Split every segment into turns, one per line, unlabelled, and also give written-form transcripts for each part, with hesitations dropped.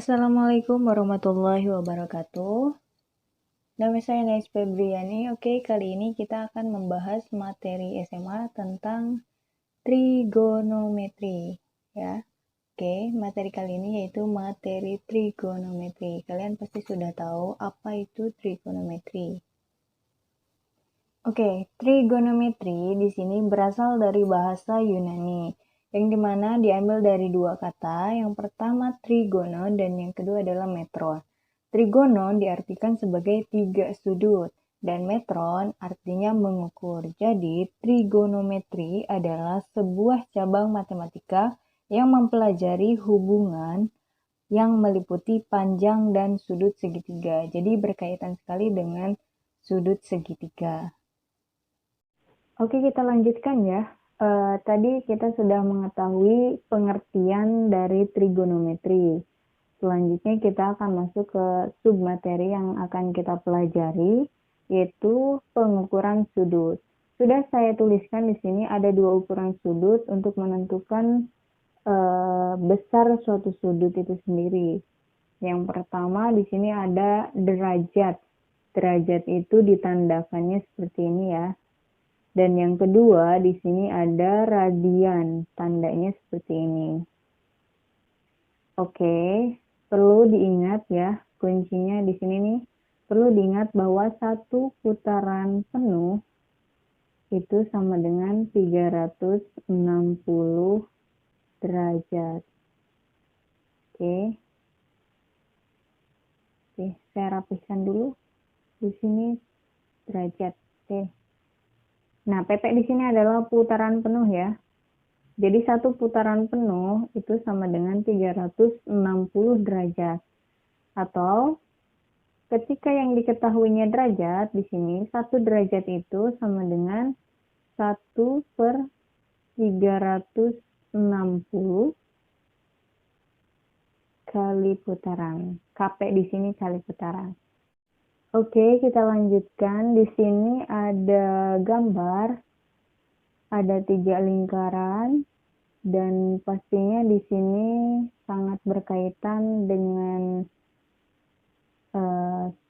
Assalamualaikum warahmatullahi wabarakatuh. Nama saya Nais Febriani. Oke, kali ini kita akan membahas materi SMA tentang trigonometri, ya. Oke, materi kali ini yaitu materi trigonometri. Kalian pasti sudah tahu apa itu trigonometri. Oke, trigonometri di sini berasal dari bahasa Yunani, yang dimana diambil dari dua kata, yang pertama trigono dan yang kedua adalah metron. Trigono diartikan sebagai tiga sudut, dan metron artinya mengukur. Jadi, trigonometri adalah sebuah cabang matematika yang mempelajari hubungan yang meliputi panjang dan sudut segitiga. Jadi, berkaitan sekali dengan sudut segitiga. Oke, kita lanjutkan ya. Tadi kita sudah mengetahui pengertian dari trigonometri. Selanjutnya kita akan masuk ke submateri yang akan kita pelajari, yaitu pengukuran sudut. Sudah saya tuliskan di sini ada dua ukuran sudut untuk menentukan besar suatu sudut itu sendiri. Yang pertama di sini ada derajat. Derajat itu ditandakannya seperti ini ya. Dan yang kedua di sini ada radian, tandanya seperti ini. Oke, perlu diingat ya, kuncinya di sini nih. Perlu diingat bahwa satu putaran penuh itu sama dengan 360 derajat. Oke. Oke, saya rapihkan dulu. Di sini derajat. Oke. Nah, PP di sini adalah putaran penuh ya. Jadi satu putaran penuh itu sama dengan 360 derajat. Atau ketika yang diketahuinya derajat, di sini 1 derajat itu sama dengan 1/360 kali putaran. KP di sini kali putaran. Oke, kita lanjutkan. Di sini ada gambar, ada 3 lingkaran, dan pastinya di sini sangat berkaitan dengan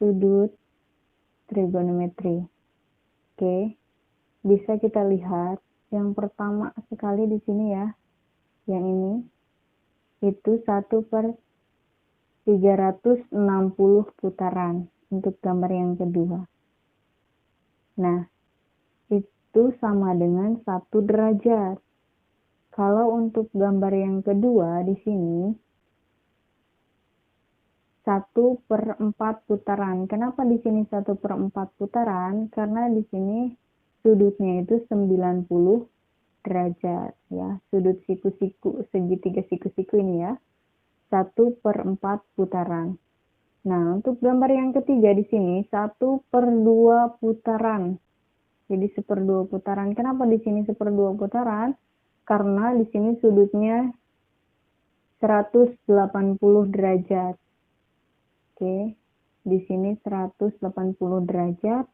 sudut trigonometri. Oke, bisa kita lihat yang pertama sekali di sini ya, yang ini itu 1/360 putaran untuk gambar yang kedua. Nah, itu sama dengan 1 derajat. Kalau untuk gambar yang kedua di sini 1/4 putaran. Kenapa di sini 1/4 putaran? Karena di sini sudutnya itu 90 derajat ya. Sudut siku-siku, segitiga siku-siku ini ya. 1/4 putaran. Nah, untuk gambar yang ketiga di sini 1/2 putaran. Jadi 1/2 putaran. Kenapa di sini 1/2 putaran? Karena di sini sudutnya 180 derajat. Oke, di sini 180 derajat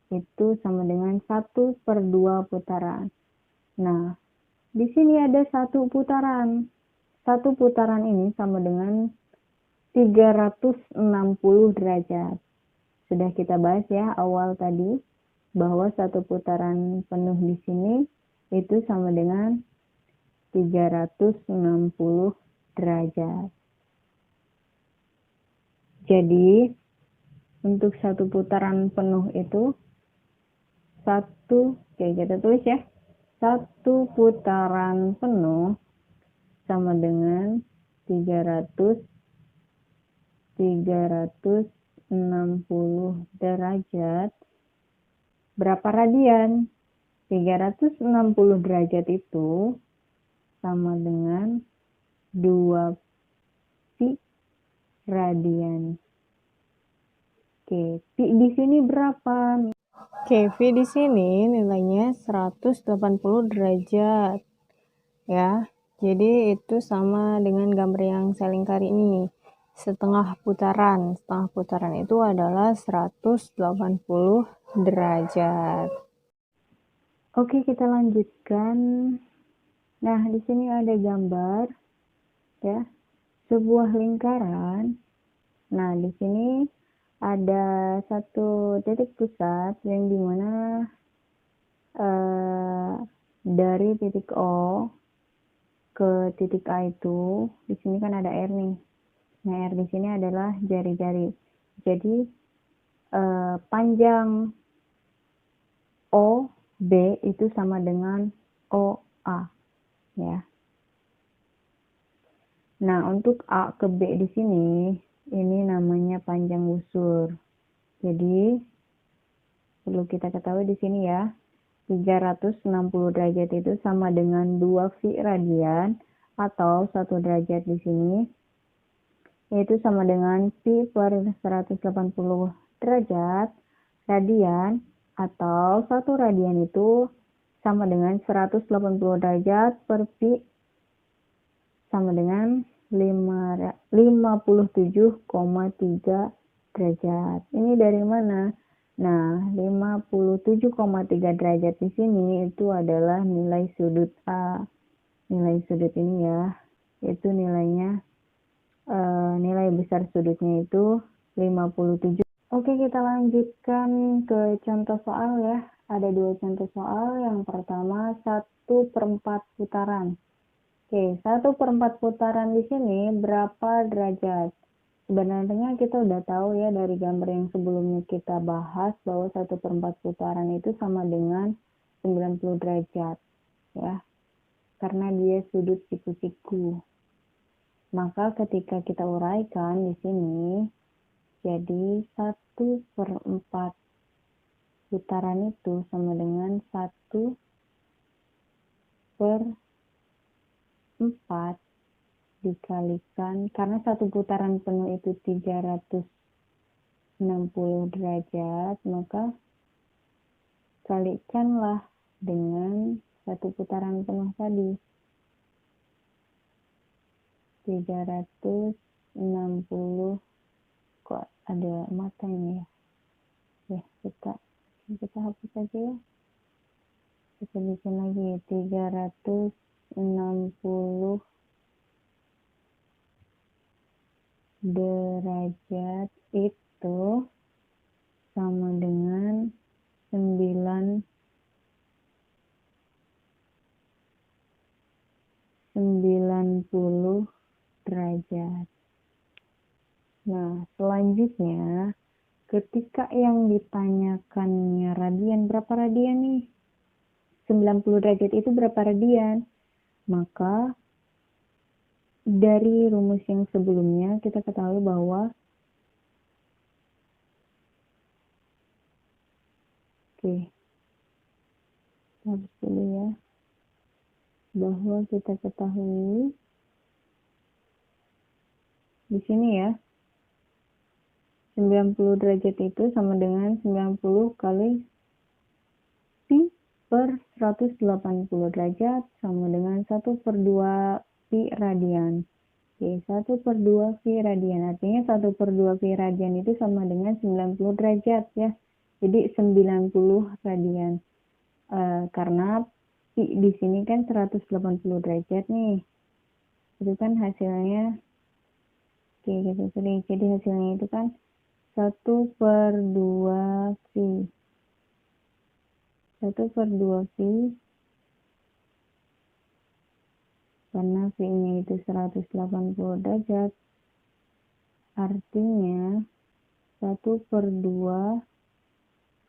itu sama dengan 1/2 putaran. Nah, di sini ada 1 putaran. 1 putaran ini sama dengan 360 derajat. Sudah kita bahas ya awal tadi bahwa 1 putaran penuh di sini itu sama dengan 360 derajat. Jadi untuk 1 putaran penuh itu oke, kita tulis ya. 1 putaran penuh sama dengan 360 derajat. Berapa radian? 360 derajat itu sama dengan 2 pi radian. Oke, pi di sini berapa? Oke, V di sini nilainya 180 derajat. Ya. Jadi itu sama dengan gambar yang saya lingkari ini. Setengah putaran. Setengah putaran itu adalah 180 derajat. Oke, kita lanjutkan. Nah, di sini ada gambar ya. sebuah lingkaran. Nah, di sini ada satu titik pusat yang dimana dari titik O ke titik A itu, di sini kan ada R nih. Nah, R di sini adalah jari-jari. Jadi panjang OB itu sama dengan OA, ya. Nah, untuk A ke B di sini, ini namanya panjang busur. Jadi, perlu kita ketahui di sini ya, 360 derajat itu sama dengan 2 V radian, atau 1 derajat di sini, yaitu sama dengan Pi per 180 derajat radian, atau 1 radian itu sama dengan 180 derajat per Pi sama dengan 57,3 derajat. Ini dari mana? Nah, 57,3 derajat di sini itu adalah nilai sudut A. Nilai sudut ini ya, itu nilainya, nilai besar sudutnya itu 57. Oke, kita lanjutkan ke contoh soal ya. Ada 2 contoh soal. Yang pertama 1/4 putaran. Oke, 1/4 putaran di sini berapa derajat? Sebenarnya kita udah tahu ya dari gambar yang sebelumnya kita bahas bahwa 1/4 putaran itu sama dengan 90 derajat ya, karena dia sudut siku-siku. Maka ketika kita uraikan di sini, jadi 1/4 putaran itu sama dengan 1/4 dikalikan, karena satu putaran penuh itu 360 derajat, maka kalikanlah dengan satu putaran penuh tadi, 360. Kok ada mata ini ya? Ya, kita hapus aja ya. Kita bikin lagi 360 derajat itu sama dengan 90 derajat. Nah, selanjutnya ketika yang ditanyakannya radian, berapa radian nih? 90 derajat itu berapa radian? Maka dari rumus yang sebelumnya kita ketahui bahwa harus dulu ya, bahwa kita ketahui di sini ya, 90 derajat itu sama dengan 90 kali Pi per 180 derajat sama dengan 1/2 Pi radian. Oke, 1/2 Pi radian. Artinya 1/2 Pi radian itu sama dengan 90 derajat ya. Jadi 90 radian. Karena Pi di sini kan 180 derajat nih. Itu kan hasilnya, oke gitu. Jadi hasilnya itu kan 1/2 Pi. 1/2 Pi, karena V-nya itu 180 derajat, artinya 1/2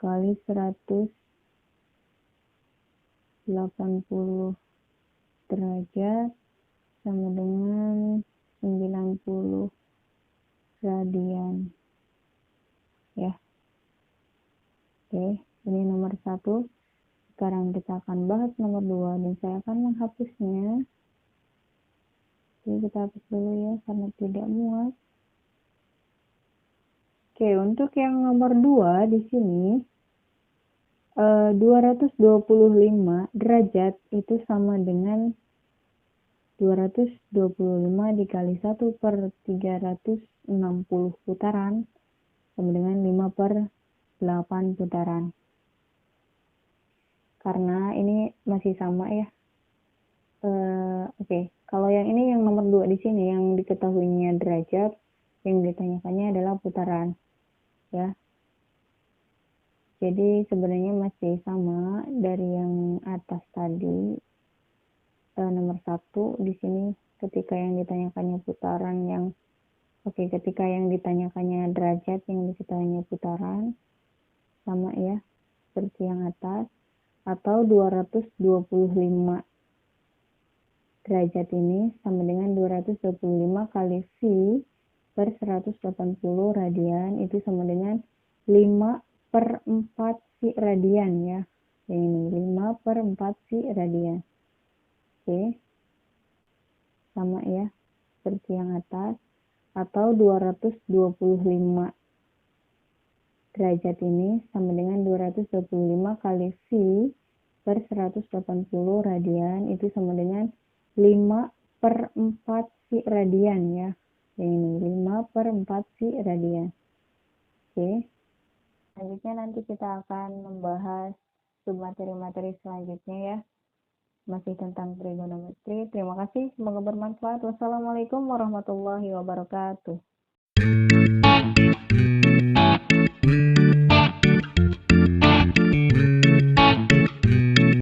kali 180 derajat sama dengan 90 radian ya. Oke, ini nomor 1. Sekarang kita akan bahas nomor 2 dan saya akan menghapusnya. Jadi kita hapus dulu ya karena tidak muat. Oke, untuk yang nomor 2 di sini 225 derajat itu sama dengan 225 dikali 1/360 putaran sama dengan 5/8 putaran. Karena ini masih sama ya, Oke, kalau yang ini yang nomor 2 di sini yang diketahuinya derajat, yang ditanyakannya adalah putaran, ya. Jadi sebenarnya masih sama dari yang atas tadi. Nomor 1 di sini ketika yang ditanyakannya putaran ketika yang ditanyakannya derajat, yang diketahuinya putaran, sama ya, seperti yang atas, atau 225 derajat ini sama dengan 225 kali V per 180 radian, itu sama dengan 5/4 V radian ya. Yang ini 5/4 V radian. Oke. Sama ya, seperti yang atas, atau 225 derajat ini sama dengan 225 kali V per 180 radian, itu sama dengan 5/4 V radian ya. Yang ini 5/4 V radian. Oke. Selanjutnya nanti kita akan membahas materi-materi selanjutnya ya. Masih tentang trigonometri. Terima kasih, semoga bermanfaat. Wassalamualaikum warahmatullahi wabarakatuh.